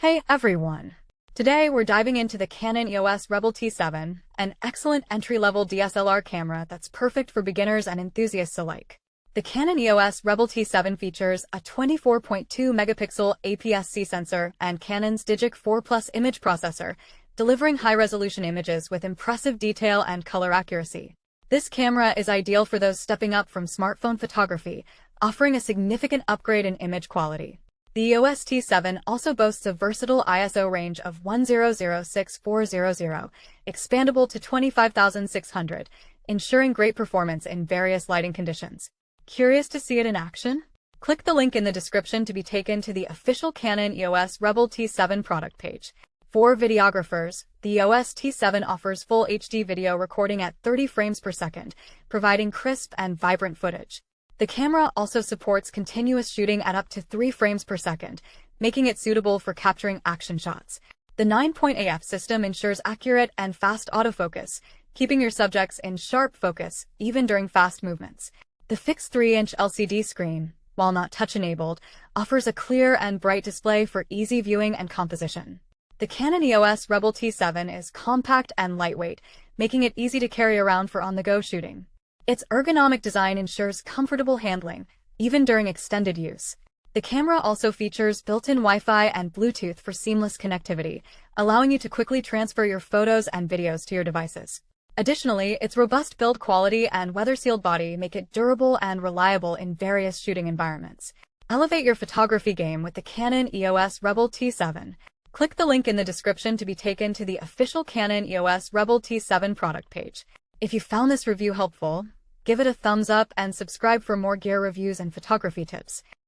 Hey everyone! Today we're diving into the Canon EOS Rebel T7, an excellent entry-level DSLR camera that's perfect for beginners and enthusiasts alike. The Canon EOS Rebel T7 features a 24.2-megapixel APS-C sensor and Canon's DIGIC 4+ image processor, delivering high-resolution images with impressive detail and color accuracy. This camera is ideal for those stepping up from smartphone photography, offering a significant upgrade in image quality. The EOS T7 also boasts a versatile ISO range of 106400, expandable to 25,600, ensuring great performance in various lighting conditions. Curious to see it in action? Click the link in the description to be taken to the official Canon EOS Rebel T7 product page. For videographers, the EOS T7 offers full HD video recording at 30 frames per second, providing crisp and vibrant footage. The camera also supports continuous shooting at up to 3 frames per second, making it suitable for capturing action shots. The 9-point AF system ensures accurate and fast autofocus, keeping your subjects in sharp focus even during fast movements. The fixed 3-inch LCD screen, while not touch-enabled, offers a clear and bright display for easy viewing and composition. The Canon EOS Rebel T7 is compact and lightweight, making it easy to carry around for on-the-go shooting. Its ergonomic design ensures comfortable handling, even during extended use. The camera also features built-in Wi-Fi and Bluetooth for seamless connectivity, allowing you to quickly transfer your photos and videos to your devices. Additionally, its robust build quality and weather-sealed body make it durable and reliable in various shooting environments. Elevate your photography game with the Canon EOS Rebel T7. Click the link in the description to be taken to the official Canon EOS Rebel T7 product page. If you found this review helpful, give it a thumbs up and subscribe for more gear reviews and photography tips.